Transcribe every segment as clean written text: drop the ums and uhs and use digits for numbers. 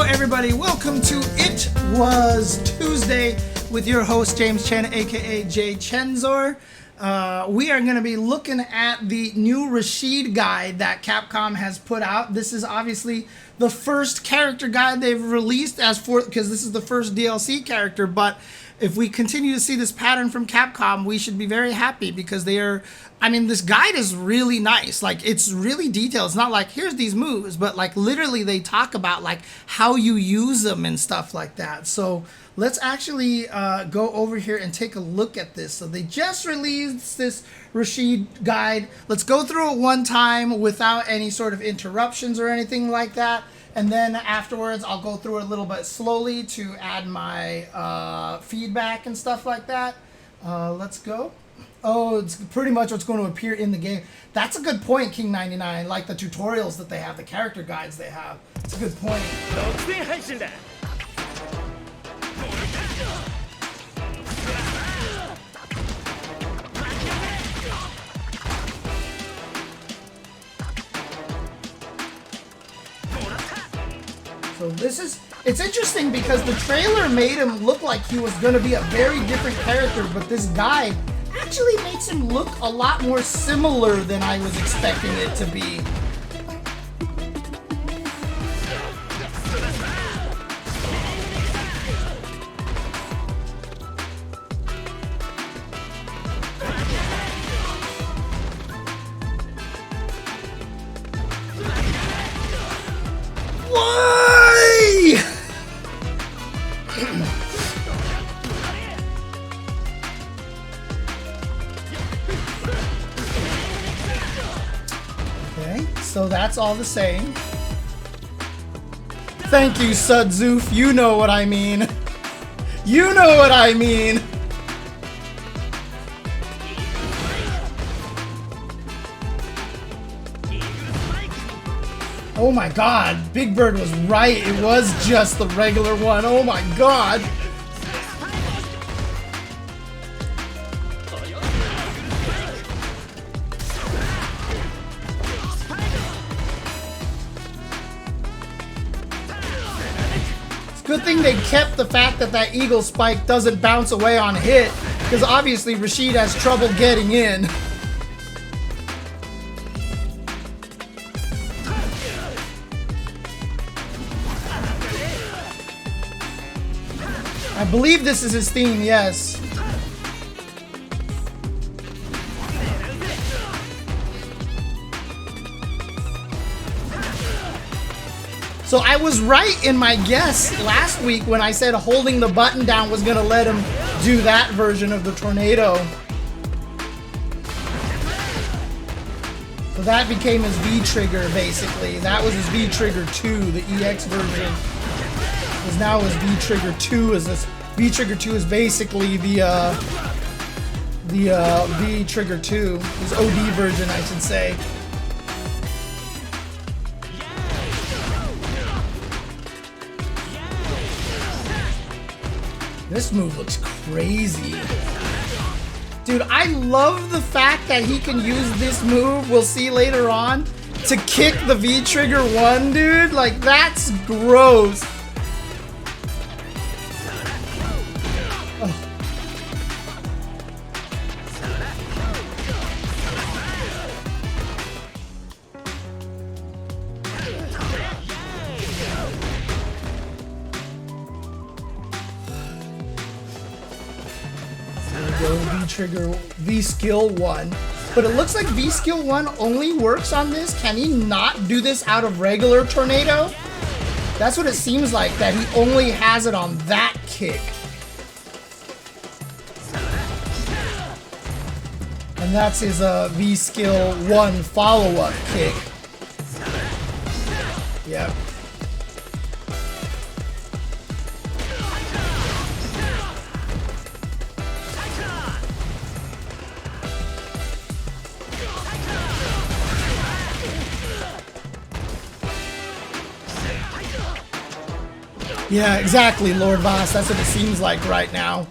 everybody, welcome to It Was Tuesday with your host James Chen, aka Jay Chenzor. We are going to be looking at the new Rashid guide that Capcom has put out. This is obviously the first character guide they've released because this is the first DLC character, but if we continue to see this pattern from Capcom, we should be very happy because this guide is really nice. Like, it's really detailed. It's not like, here's these moves, but like literally they talk about like how you use them and stuff like that. So let's actually go over here and take a look at this. So they just released this Rashid guide. Let's go through it one time without any sort of interruptions or anything like that. And then afterwards, I'll go through it a little bit slowly to add my feedback and stuff like that. Let's go. Oh, it's pretty much what's going to appear in the game. That's a good point, King99. Like the tutorials that they have, the character guides they have. It's a good point. So it's interesting because the trailer made him look like he was going to be a very different character, but this guide actually makes him look a lot more similar than I was expecting it to be. So that's all the same. Thank you, Sudzoof. You know what I mean. You know what I mean. Oh my god, Big Bird was right. It was just the regular one. Oh my god. Good thing they kept the fact that eagle spike doesn't bounce away on hit, because obviously Rashid has trouble getting in. I believe this is his theme, yes. So I was right in my guess last week when I said holding the button down was going to let him do that version of the tornado. So that became his V-trigger, basically. That was his V-trigger 2, the EX version. Is now his V-trigger 2. V-trigger 2 is basically the V-trigger 2. His OD version, I should say. This move looks crazy. Dude, I love the fact that he can use this move, we'll see later on, to kick the V-trigger 1, dude. Like, that's gross. Oh. V-trigger V-skill 1, but it looks like V-skill 1 only works on this. Can he not do this out of regular tornado? That's what it seems like, that he only has it on that kick. And that's his V-skill 1 follow-up kick. Yep. Yeah, exactly, Lord Voss. That's what it seems like right now.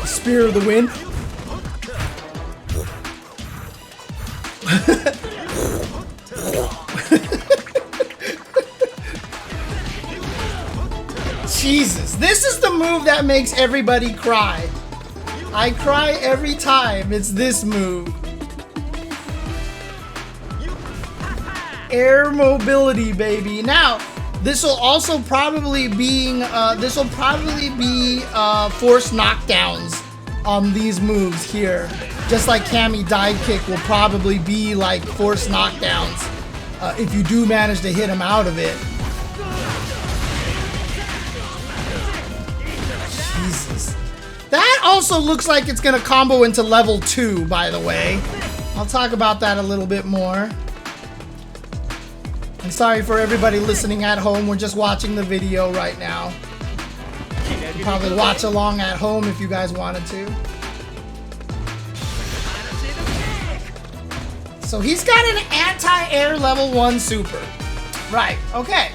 Spear of the Wind. move that makes everybody cry. I cry every time. It's this move. Air mobility, baby. Now, this will also probably be force knockdowns on these moves here. Just like Cammy dive kick will probably be like force knockdowns if you do manage to hit him out of it. Jesus. That also looks like it's gonna combo into level 2, by the way. I'll talk about that a little bit more. I'm sorry for everybody listening at home. We're just watching the video right now. You could probably watch along at home if you guys wanted to. So he's got an anti-air level 1 super. Right, okay.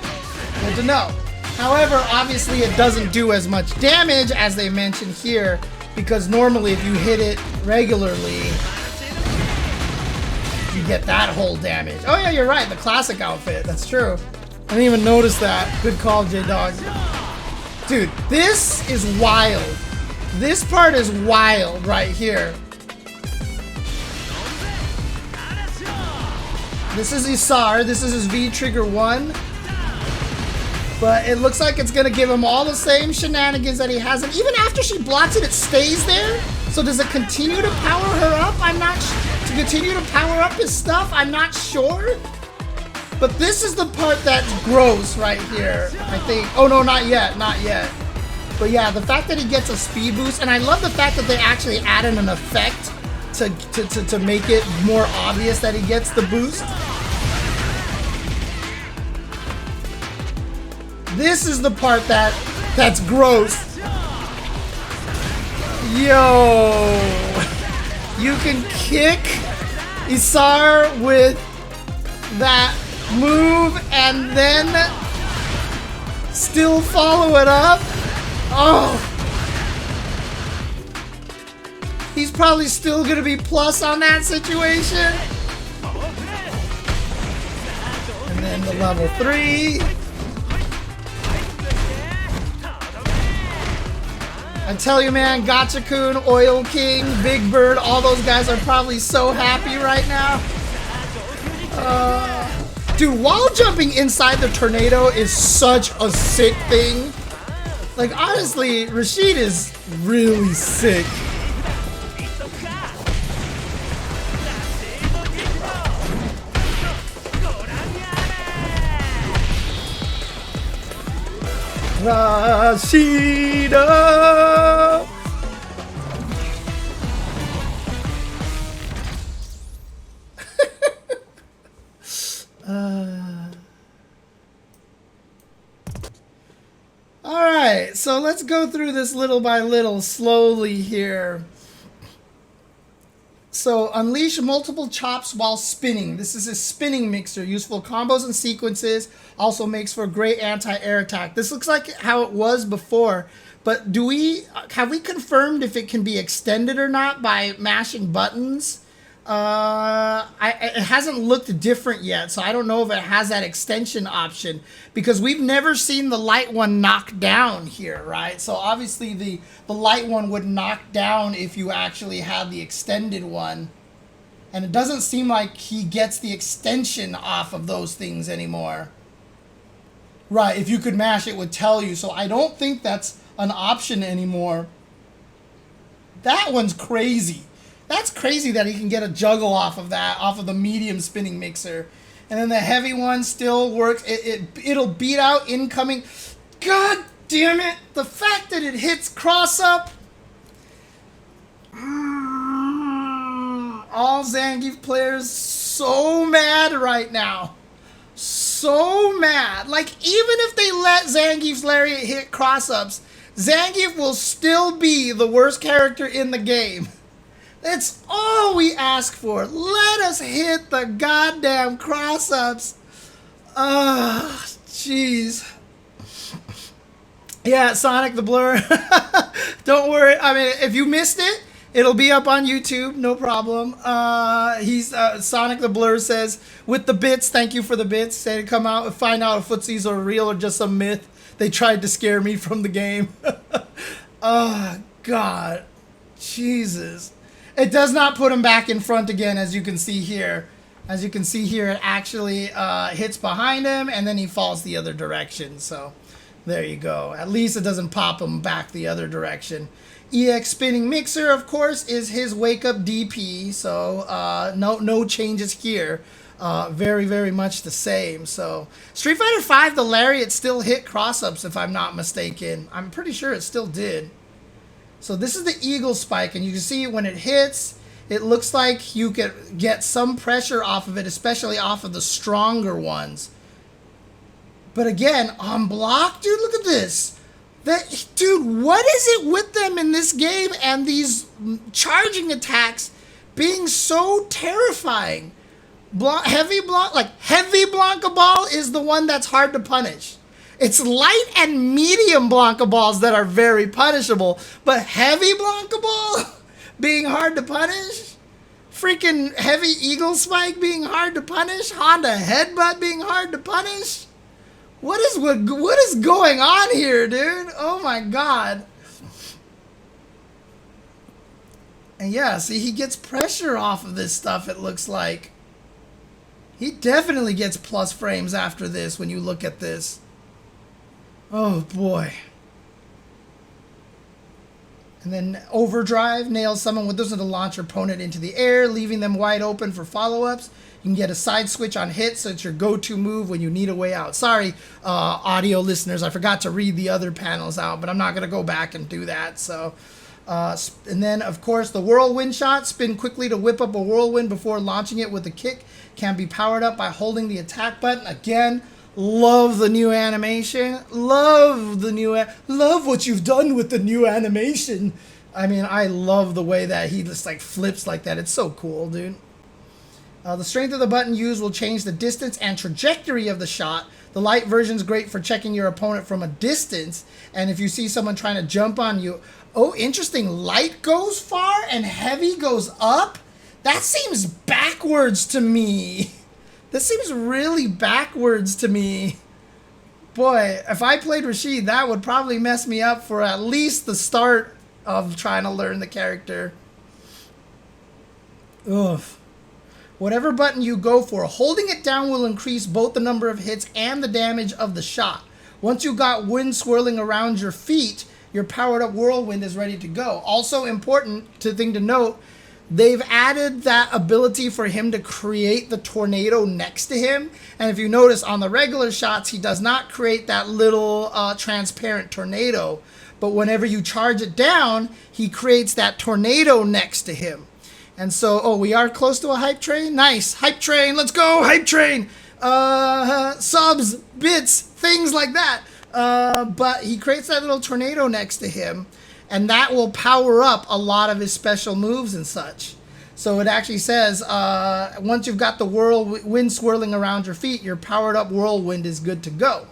Good to know. However, obviously it doesn't do as much damage as they mentioned here, because normally if you hit it regularly, you get that whole damage. Oh yeah, you're right, the classic outfit, that's true. I didn't even notice that. Good call, J-Dog. Dude, this is wild. This part is wild right here. This is Isar, this is his V-Trigger 1. But it looks like it's gonna give him all the same shenanigans that he has. And even after she blocks it, it stays there. So does it continue to power her up? I'm not to continue to power up his stuff? I'm not sure. But this is the part that's gross right here, I think. Oh no, not yet, not yet. But yeah, the fact that he gets a speed boost, and I love the fact that they actually added an effect to make it more obvious that he gets the boost. This is the part that's gross. Yo, you can kick Isar with that move and then still follow it up. Oh, he's probably still gonna be plus on that situation. And then the level 3. I tell you, man, Gotcha-kun, Oil King, Big Bird, all those guys are probably so happy right now. Dude, wall jumping inside the tornado is such a sick thing. Like, honestly, Rashid is really sick. Rashida. All right, so let's go through this little by little, slowly here. So, unleash multiple chops while spinning. This is a spinning mixer. Useful combos and sequences. Also makes for a great anti-air attack. This looks like how it was before. But have we confirmed if it can be extended or not by mashing buttons? It hasn't looked different yet, so I don't know if it has that extension option, because we've never seen the light one knock down here, right? So obviously the light one would knock down if you actually had the extended one, and it doesn't seem like he gets the extension off of those things anymore. Right, if you could mash, it would tell you, so I don't think that's an option anymore. That one's crazy. That's crazy that he can get a juggle off of that, off of the medium spinning mixer. And then the heavy one still works. It'll beat out incoming. God damn it. The fact that it hits cross up. All Zangief players so mad right now. So mad. Like, even if they let Zangief's Lariat hit cross ups, Zangief will still be the worst character in the game. That's all we ask for. Let us hit the goddamn cross-ups. Jeez. Yeah, Sonic the Blur. Don't worry. I mean, if you missed it, it'll be up on YouTube. No problem. Sonic the Blur says, with the bits, thank you for the bits. Say to come out and find out if footsies are real or just some myth. They tried to scare me from the game. Oh, God. Jesus. It does not put him back in front again, as you can see here. As you can see here, it actually hits behind him, and then he falls the other direction. So, there you go. At least it doesn't pop him back the other direction. EX Spinning Mixer, of course, is his wake-up DP. So, no changes here. Very, very much the same. So, Street Fighter V, the Lariat still hit cross-ups, if I'm not mistaken. I'm pretty sure it still did. So this is the Eagle Spike, and you can see when it hits, it looks like you could get some pressure off of it, especially off of the stronger ones. But again, on block, dude, look at this. Dude, what is it with them in this game and these charging attacks being so terrifying? Heavy Blanca Ball is the one that's hard to punish. It's light and medium Blanca Balls that are very punishable, but heavy Blanca Ball being hard to punish? Freaking heavy Eagle Spike being hard to punish? Honda Headbutt being hard to punish? What is going on here, dude? Oh my God. And yeah, see, he gets pressure off of this stuff, it looks like. He definitely gets plus frames after this when you look at this. Oh boy. And then Overdrive nails someone with this to launch your opponent into the air, leaving them wide open for follow-ups. You can get a side switch on hit, so it's your go-to move when you need a way out. Sorry, audio listeners, I forgot to read the other panels out, but I'm not going to go back and do that. So, and then, of course, the Whirlwind shot. Spin quickly to whip up a Whirlwind before launching it with a kick. Can be powered up by holding the attack button. Again, love the new animation. Love what you've done with the new animation. I mean, I love the way that he just like flips like that. It's so cool, dude. The strength of the button used will change the distance and trajectory of the shot. The light version is great for checking your opponent from a distance. And if you see someone trying to jump on you, oh, interesting. Light goes far and heavy goes up? That seems backwards to me. This seems really backwards to me. Boy, if I played Rashid, that would probably mess me up for at least the start of trying to learn the character. Ugh. Whatever button you go for, holding it down will increase both the number of hits and the damage of the shot. Once you got wind swirling around your feet, your powered up Whirlwind is ready to go. Also important thing to note, they've added that ability for him to create the tornado next to him. And if you notice on the regular shots, he does not create that little transparent tornado. But whenever you charge it down, he creates that tornado next to him. And so, oh, we are close to a hype train? Nice. Hype train. Let's go. Hype train. Subs, bits, things like that. But he creates that little tornado next to him. And that will power up a lot of his special moves and such. So it actually says, once you've got the whirlwind swirling around your feet, your powered up Whirlwind is good to go.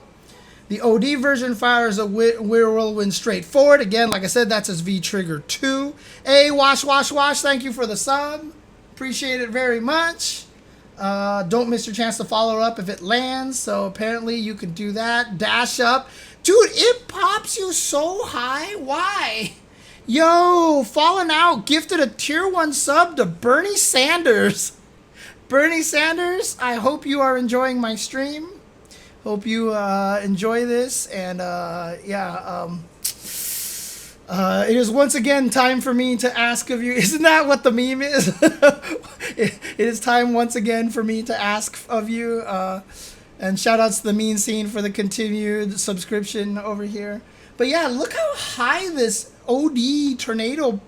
The OD version fires a Whirlwind straight forward. Again, like I said, that's his V-Trigger 2. Hey, Wash, thank you for the sub. Appreciate it very much. Don't miss your chance to follow up if it lands. So apparently you could do that. Dash up. Dude, it pops you so high. Why? Yo, Fallen Out gifted a tier 1 sub to Bernie Sanders. Bernie Sanders, I hope you are enjoying my stream. Hope you enjoy this. And it is once again time for me to ask of you. Isn't that what the meme is? It is time once again for me to ask of you. And shout outs to the Mean Scene for the continued subscription over here. But yeah, look how high this OD tornado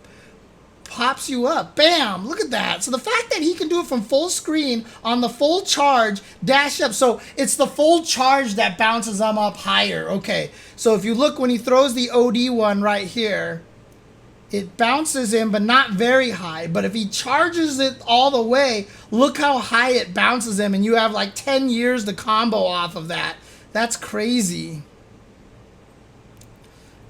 pops you up. Bam! Look at that. So the fact that he can do it from full screen on the full charge, dash up. So it's the full charge that bounces him up higher. Okay. So if you look when he throws the OD one right here, it bounces him, but not very high. But if he charges it all the way, look how high it bounces him, and you have like 10 years to combo off of that. That's crazy.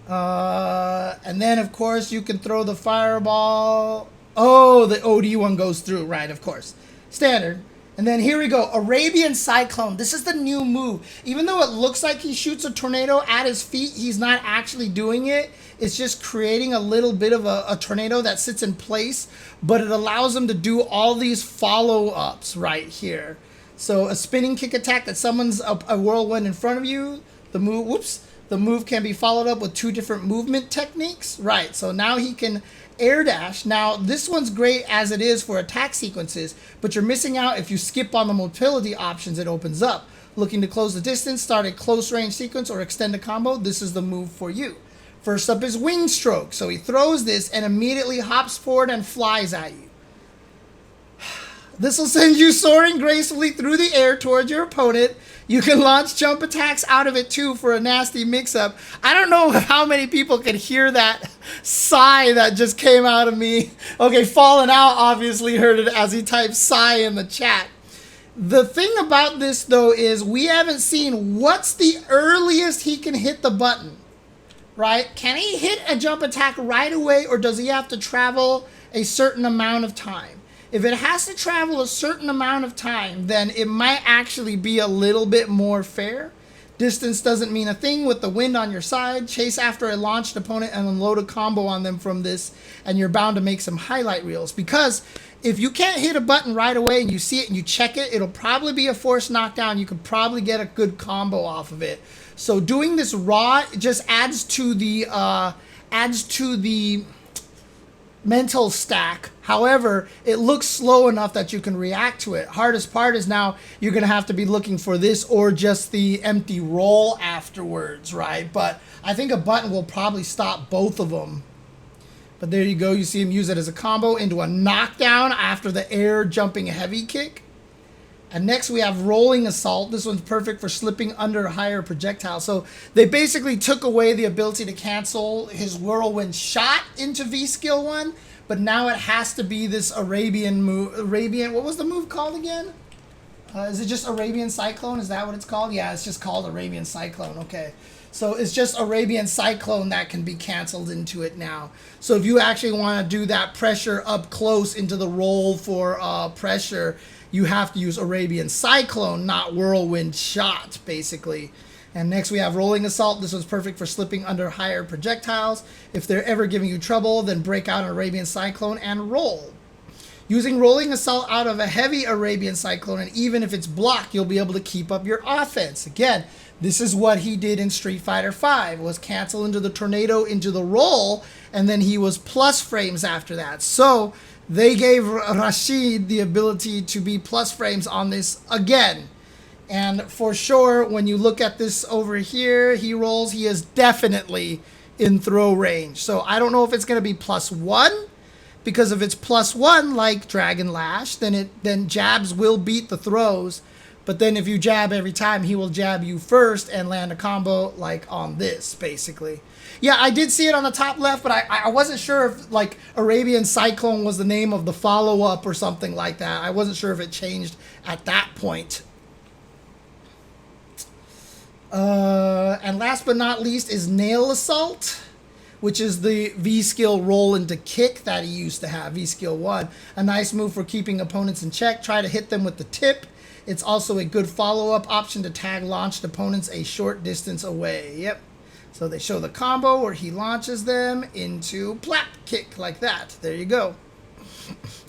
And then, of course, you can throw the fireball. Oh, the OD one goes through. Right, of course. Standard. And then here we go, Arabian Cyclone. This is the new move. Even though it looks like he shoots a tornado at his feet, he's not actually doing it. It's just creating a little bit of a tornado that sits in place, but it allows him to do all these follow-ups right here. So a spinning kick attack that summons a whirlwind in front of you. The move can be followed up with 2 different movement techniques. Right, so now he can air dash. Now, this one's great as it is for attack sequences, but you're missing out if you skip on the mobility options it opens up. Looking to close the distance, start a close range sequence, or extend a combo, this is the move for you. First up is Wing Stroke. So he throws this and immediately hops forward and flies at you. This will send you soaring gracefully through the air towards your opponent. You can launch jump attacks out of it too for a nasty mix-up. I don't know how many people could hear that sigh that just came out of me. Okay, Fallen Out obviously heard it as he typed sigh in the chat. The thing about this though is we haven't seen what's the earliest he can hit the button, right? Can he hit a jump attack right away, or does he have to travel a certain amount of time? If it has to travel a certain amount of time, then it might actually be a little bit more fair. Distance doesn't mean a thing with the wind on your side. Chase after a launched opponent and unload a combo on them from this, and you're bound to make some highlight reels. Because if you can't hit a button right away and you see it and you check it, it'll probably be a forced knockdown. You could probably get a good combo off of it. So doing this raw just adds to the mental stack. However, it looks slow enough that you can react to it. Hardest part is now you're going to have to be looking for this or just the empty roll afterwards, right? But I think a button will probably stop both of them. But there you go. You see him use it as a combo into a knockdown after the air jumping heavy kick. And next we have Rolling Assault. This one's perfect for slipping under a higher projectile. So they basically took away the ability to cancel his Whirlwind shot into V-Skill 1, but now it has to be this Arabian move. What was the move called again? Is it just Arabian Cyclone? Is that what it's called? Yeah, it's just called Arabian Cyclone. Okay. So it's just Arabian Cyclone that can be canceled into it now. So if you actually want to do that pressure up close into the roll for pressure, you have to use Arabian Cyclone, not Whirlwind Shot, basically. And next we have Rolling Assault. This one's perfect for slipping under higher projectiles. If they're ever giving you trouble, then break out an Arabian Cyclone and roll. Using Rolling Assault out of a heavy Arabian Cyclone, and even if it's blocked, you'll be able to keep up your offense. Again, this is what he did in Street Fighter V, was cancel into the tornado, into the roll, and then he was plus frames after that. So they gave Rashid the ability to be plus frames on this again. And for sure, when you look at this over here, he rolls, he is definitely in throw range. So I don't know if it's going to be +1, because if it's +1 like Dragon Lash, then jabs will beat the throws. But then if you jab every time, he will jab you first and land a combo like on this, basically. Yeah, I did see it on the top left, but I wasn't sure if like Arabian Cyclone was the name of the follow-up or something like that. I wasn't sure if it changed at that point. And last but not least is Nail Assault, which is the V-Skill roll into kick that he used to have, V-Skill 1. A nice move for keeping opponents in check. Try to hit them with the tip. It's also a good follow-up option to tag launched opponents a short distance away. Yep. So they show the combo where he launches them into plap kick like that. There you go.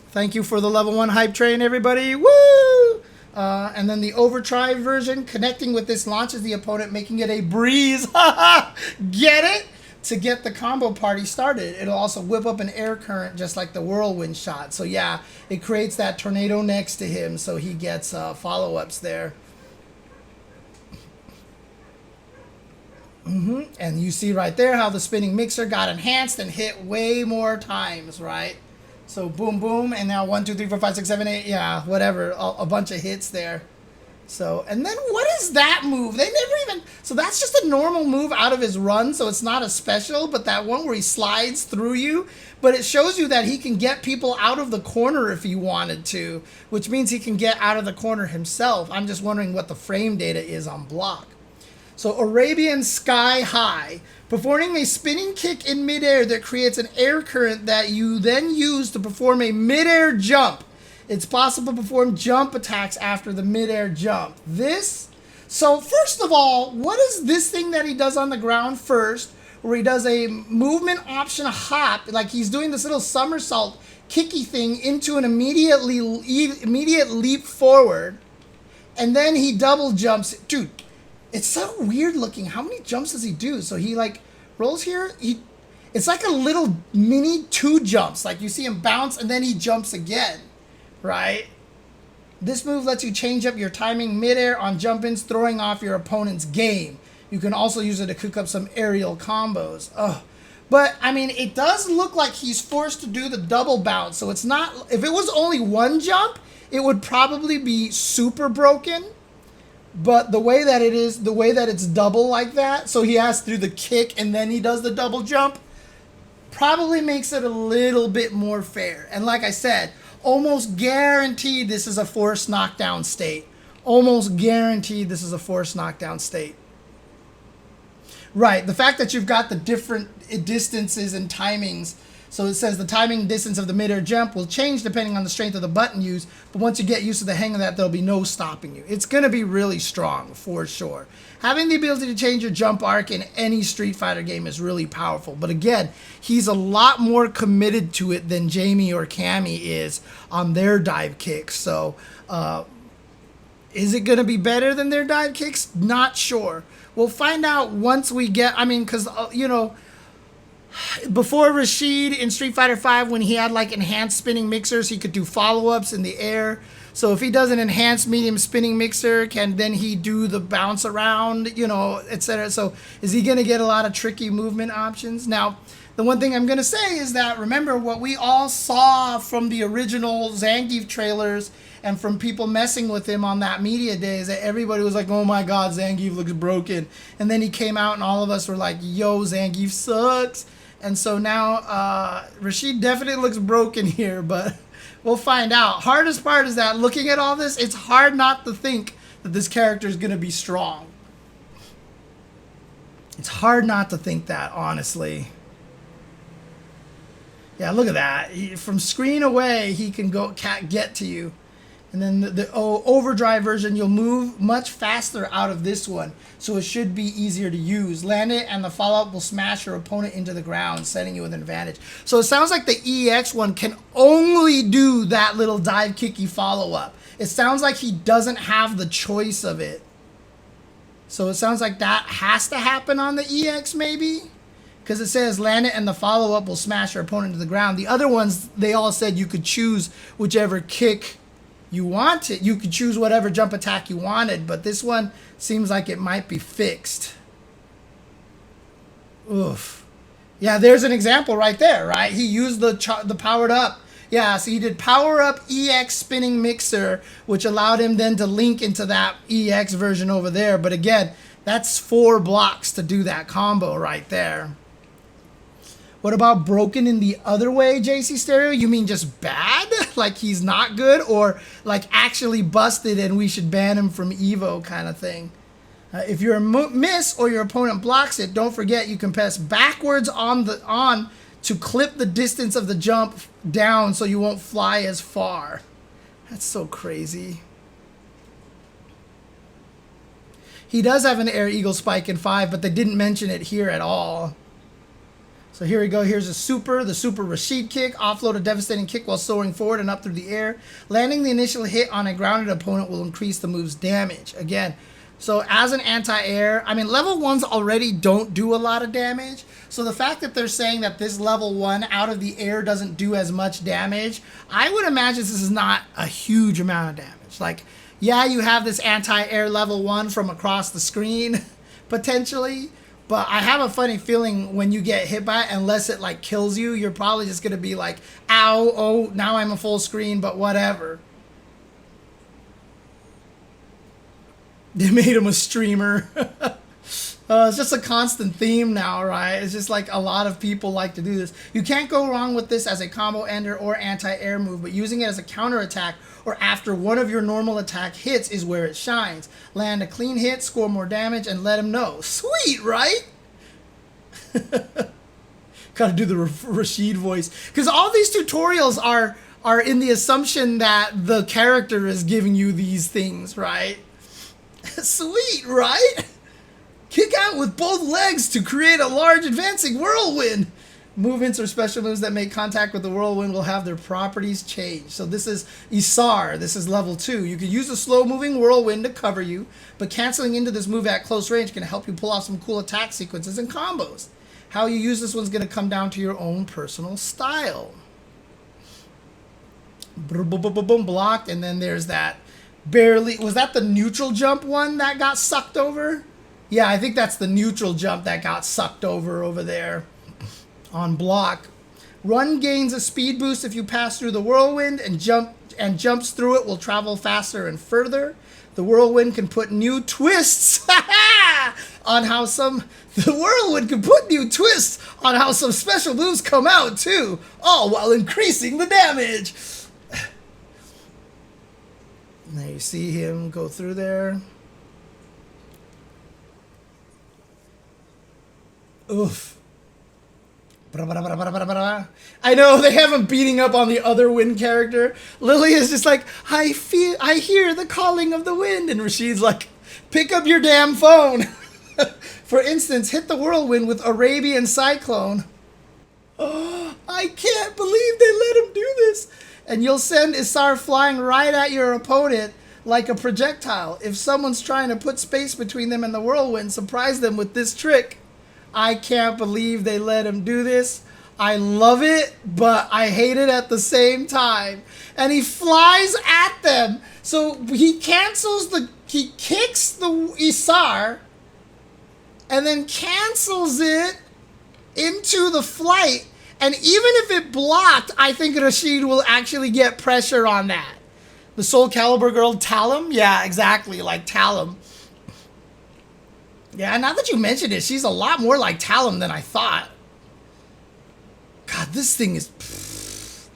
Thank you for the level 1 hype train, everybody. Woo! And then the overdrive version, connecting with this launches the opponent, making it a breeze. Get it? To get the combo party started. It'll also whip up an air current just like the Whirlwind shot. So yeah, it creates that tornado next to him, so he gets follow-ups there. And you see right there how the spinning mixer got enhanced and hit way more times, right? So boom, boom, and now 1, 2, 3, 4, 5, 6, 7, 8, yeah, whatever, a bunch of hits there. So, and then what is that move? They never even, so that's just a normal move out of his run, so it's not a special, but that one where he slides through you, but it shows you that he can get people out of the corner if he wanted to, which means he can get out of the corner himself. I'm just wondering what the frame data is on block. So Arabian Skyhigh, performing a spinning kick in midair that creates an air current that you then use to perform a midair jump. It's possible to perform jump attacks after the midair jump. So first of all, what is this thing that he does on the ground first, where he does a movement option hop, like he's doing this little somersault kicky thing into an immediate leap forward, and then he double jumps. Dude, it's so weird looking. How many jumps does he do? So he like rolls here. It's like a little mini 2 jumps. Like you see him bounce and then he jumps again, right? This move lets you change up your timing midair on jump-ins, throwing off your opponent's game. You can also use it to cook up some aerial combos. Ugh. But, I mean, it does look like he's forced to do the double bounce. So it's not... If it was only 1 jump, it would probably be super broken. But the way that it is, the way that it's double like that, so he has to do the kick and then he does the double jump, probably makes it a little bit more fair. And like I said, almost guaranteed this is a forced knockdown state. Almost guaranteed this is a forced knockdown state. Right, the fact that you've got the different distances and timings. So it says the timing distance of the midair jump will change depending on the strength of the button used. But once you get used to the hang of that, there'll be no stopping you. It's going to be really strong, for sure. Having the ability to change your jump arc in any Street Fighter game is really powerful. But again, he's a lot more committed to it than Jamie or Cammy is on their dive kicks. So is it going to be better than their dive kicks? Not sure. We'll find out once we get... I mean, because, you know... Before Rashid in Street Fighter V, when he had like enhanced spinning mixers, he could do follow-ups in the air. So if he does an enhanced medium spinning mixer, can then he do the bounce around, you know, etc. So is he going to get a lot of tricky movement options? Now, the one thing I'm going to say is that, remember what we all saw from the original Zangief trailers and from people messing with him on that media day is that everybody was like, oh my God, Zangief looks broken. And then he came out and all of us were like, yo, Zangief sucks. And so now Rashid definitely looks broken here, but we'll find out. Hardest part is that looking at all this, it's hard not to think that this character is going to be strong. It's hard not to think that, honestly. Yeah, look at that. From screen away, he can get to you. And then the overdrive version, you'll move much faster out of this one, so it should be easier to use. Land it, and the follow-up will smash your opponent into the ground, setting you with an advantage. So it sounds like the EX one can only do that little dive kicky follow-up. It sounds like he doesn't have the choice of it. So it sounds like that has to happen on the EX, maybe? Because it says land it, and the follow-up will smash your opponent to the ground. The other ones, they all said you could choose whichever kick you wanted. You could choose whatever jump attack you wanted, but this one seems like it might be fixed. Oof. Yeah, there's an example right there, right? He used the powered up. Yeah, so he did power up EX spinning mixer, which allowed him then to link into that EX version over there. But again, that's 4 blocks to do that combo right there. What about broken in the other way, JC Stereo? You mean just bad? Like he's not good? Or like actually busted and we should ban him from Evo kind of thing? If you're a miss or your opponent blocks it, don't forget you can press backwards on to clip the distance of the jump down so you won't fly as far. That's so crazy. He does have an air eagle spike in 5, but they didn't mention it here at all. So here we go. Here's the super Rashid kick. Offload a devastating kick while soaring forward and up through the air. Landing the initial hit on a grounded opponent will increase the move's damage. Again, so as an anti-air, I mean, level 1s already don't do a lot of damage. So the fact that they're saying that this level 1 out of the air doesn't do as much damage, I would imagine this is not a huge amount of damage. Like, yeah, you have this anti-air level 1 from across the screen, potentially. But I have a funny feeling when you get hit by it, unless it like kills you, you're probably just going to be like, ow, oh, now I'm a full screen, but whatever. They made him a streamer. It's just a constant theme now, right? It's just like a lot of people like to do this. You can't go wrong with this as a combo ender or anti-air move, but using it as a counter attack or after one of your normal attack hits is where it shines. Land a clean hit, score more damage, and let him know. Sweet, right? Gotta do the Rashid voice. Because all these tutorials are are in the assumption that the character is giving you these things, right? Sweet, right? Kick out with both legs to create a large advancing whirlwind. Movements or special moves that make contact with the whirlwind will have their properties changed. So this is Isar. This is level 2. You can use a slow-moving whirlwind to cover you, but canceling into this move at close range can help you pull off some cool attack sequences and combos. How you use this one's going to come down to your own personal style. Boom, boom, boom, boom, boom, blocked, and then there's that barely... Was that the neutral jump one that got sucked over? Yeah, I think that's the neutral jump that got sucked over there. On block. Run gains a speed boost if you pass through the whirlwind, and jumps through it will travel faster and further. The whirlwind can put new twists on how some special moves come out too, all while increasing the damage. Now you see him go through there. Oof. I know they have him beating up on the other wind character. Lily is just like, I hear the calling of the wind, and Rashid's like, pick up your damn phone. For instance, hit the whirlwind with Arabian Cyclone. Oh, I can't believe they let him do this. And you'll send Isar flying right at your opponent like a projectile. If someone's trying to put space between them and the whirlwind, surprise them with this trick. I can't believe they let him do this. I love it, but I hate it at the same time. And he flies at them. So he he kicks the Isar and then cancels it into the flight. And even if it blocked, I think Rashid will actually get pressure on that. The Soul Calibur girl, Talim? Yeah, exactly, like Talim. Yeah, now that you mentioned it, she's a lot more like Talim than I thought. God, this thing is...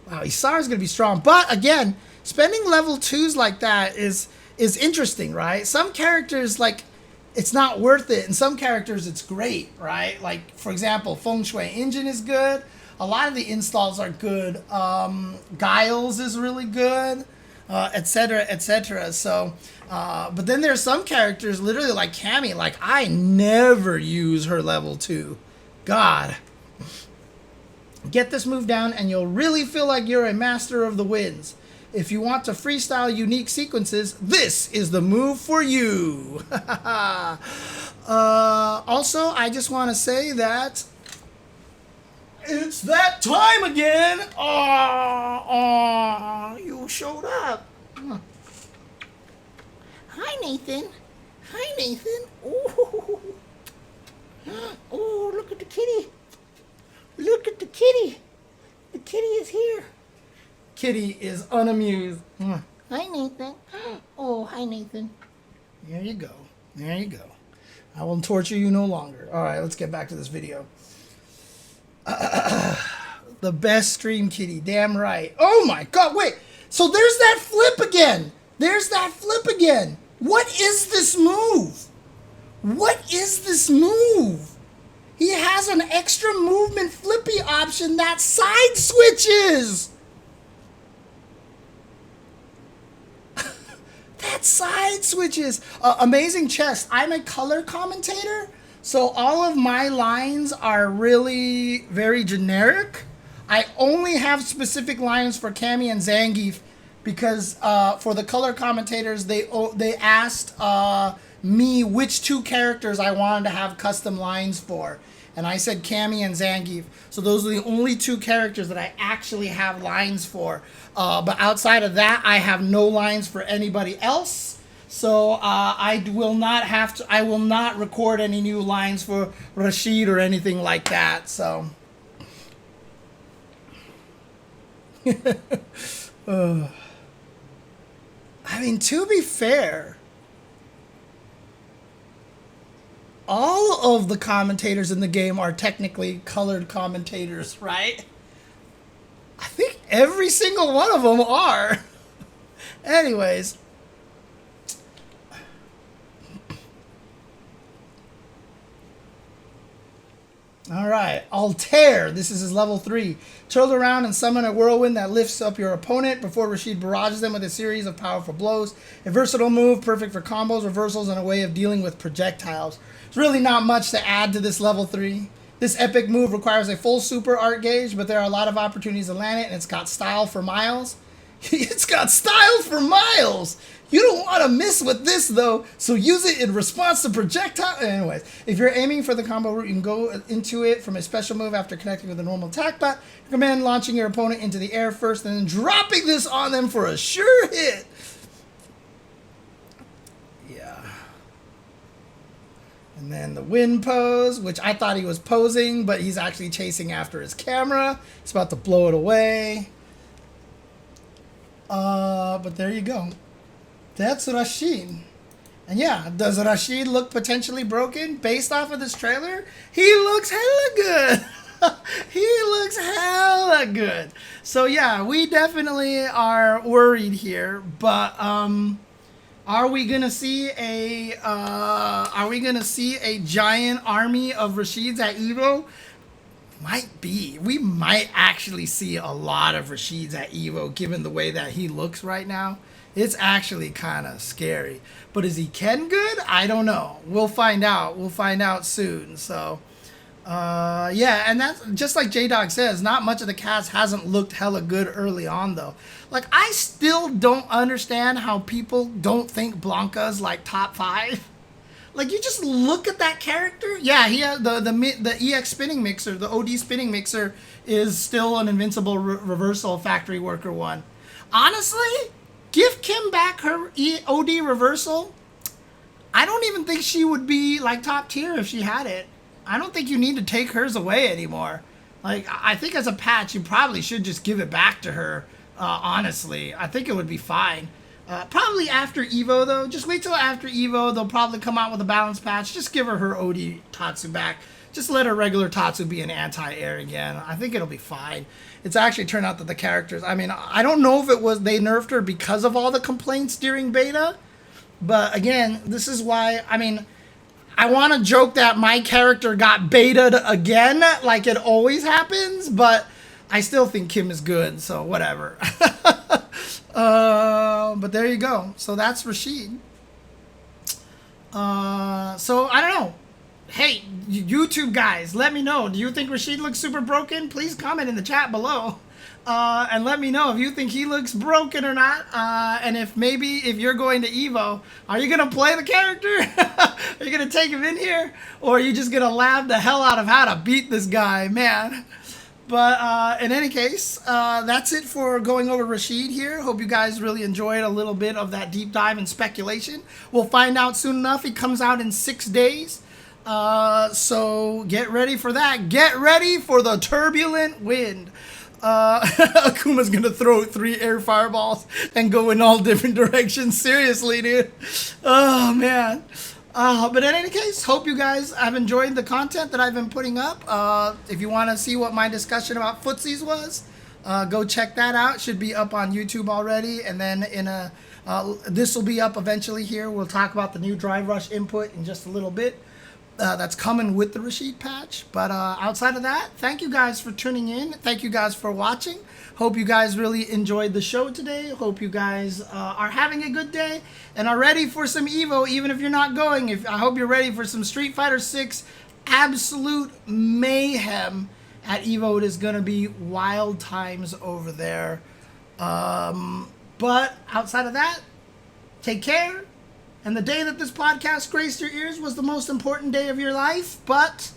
Wow, Isar's going to be strong. But, again, spending level 2s like that is interesting, right? Some characters, like, it's not worth it. And some characters, it's great, right? Like, for example, Feng Shui Engine is good. A lot of the installs are good. Giles is really good, etc., etc. So... but then there's some characters, literally like Cammy, like I never use her level 2. God. Get this move down and you'll really feel like you're a master of the winds. If you want to freestyle unique sequences, this is the move for you. Also, I just want to say that it's that time again. Oh, you showed up. Hi, Nathan. Hi, Nathan. Oh, oh, look at the kitty. Look at the kitty. The kitty is here. Kitty is unamused. Hi, Nathan. Oh, hi, Nathan. There you go. There you go. I will torture you no longer. All right, let's get back to this video. The best stream kitty. Damn right. Oh, my God. Wait. So there's that flip again. There's that flip again. What is this move? What is this move? He has an extra movement flippy option that side switches. That side switches. Amazing chest. I'm a color commentator, so all of my lines are really very generic. I only have specific lines for Cammy and Zangief because for the color commentators, they asked me which 2 characters I wanted to have custom lines for. And I said Cammy and Zangief. So those are the only 2 characters that I actually have lines for. But outside of that, I have no lines for anybody else. So I will not record any new lines for Rashid or anything like that. So I mean, to be fair, all of the commentators in the game are technically colored commentators, right? I think every single one of them are. Anyways. All right, Altair. This is his level 3. Turtle around and summon a whirlwind that lifts up your opponent before Rashid barrages them with a series of powerful blows. A versatile move, perfect for combos, reversals, and a way of dealing with projectiles. There's really not much to add to this level 3. This epic move requires a full super art gauge, but there are a lot of opportunities to land it, and it's got style for miles. It's got style for miles! You don't want to miss with this, though, so use it in response to projectile. Anyways, if you're aiming for the combo route, you can go into it from a special move after connecting with a normal attack bot. Recommend launching your opponent into the air first and then dropping this on them for a sure hit. Yeah. And then the wind pose, which I thought he was posing, but he's actually chasing after his camera. He's about to blow it away. But there you go. That's Rashid. And yeah, does Rashid look potentially broken based off of this trailer? He looks hella good. He looks hella good. So yeah, we definitely are worried here, but are we gonna see a giant army of Rashids at Evo? Might be. We might actually see a lot of Rashids at Evo, given the way that he looks right now. It's actually kind of scary. But is he Ken good? I don't know. We'll find out. We'll find out soon. So, yeah, and that's just like J-Dog says, not much of the cast hasn't looked hella good early on, though. Like, I still don't understand how people don't think Blanca's, like, top 5. Like, you just look at that character. Yeah, he has the EX spinning mixer, the OD spinning mixer is still an invincible reversal factory worker one. Honestly, give Kim back her OD reversal. I don't even think she would be, like, top tier if she had it. I don't think you need to take hers away anymore. Like, I think as a patch, you probably should just give it back to her, honestly. I think it would be fine. Probably after Evo, though. Just wait till after Evo. They'll probably come out with a balance patch. Just give her OD Tatsu back. Just let her regular Tatsu be an anti-air again. I think it'll be fine. It's actually turned out that the characters... I mean, I don't know if it was they nerfed her because of all the complaints during beta. But again, this is why... I mean, I want to joke that my character got betaed again, like it always happens. But I still think Kim is good, so whatever. But there you go. So that's Rashid. So I don't know. Hey, YouTube guys, let me know. Do you think Rashid looks super broken? Please comment in the chat below. And let me know if you think he looks broken or not. And if you're going to Evo, are you going to play the character? Are you going to take him in here? Or are you just going to laugh the hell out of how to beat this guy? Man. But in any case, that's it for going over Rashid here. Hope you guys really enjoyed a little bit of that deep dive and speculation. We'll find out soon enough. He comes out in 6 days. So get ready for that. Get ready for the turbulent wind. Akuma's going to throw 3 air fireballs and go in all different directions. Seriously, dude. Oh, man. But in any case, hope you guys have enjoyed the content that I've been putting up. If you want to see what my discussion about footsies was, go check that out. Should be up on YouTube already. And then this will be up eventually here. We'll talk about the new Drive Rush input in just a little bit. That's coming with the Rashid patch. But outside of that, thank you guys for tuning in. Thank you guys for watching. Hope you guys really enjoyed the show today. Hope you guys are having a good day and are ready for some Evo, even if you're not going. I hope you're ready for some Street Fighter 6 absolute mayhem at Evo. It is going to be wild times over there. But outside of that, take care. And the day that this podcast graced your ears was the most important day of your life. But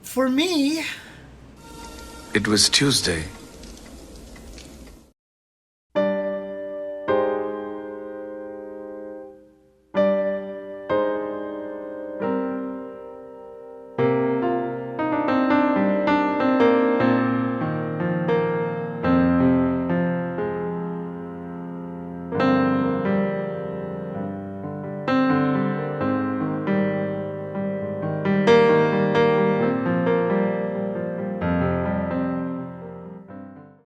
for me, it was Tuesday.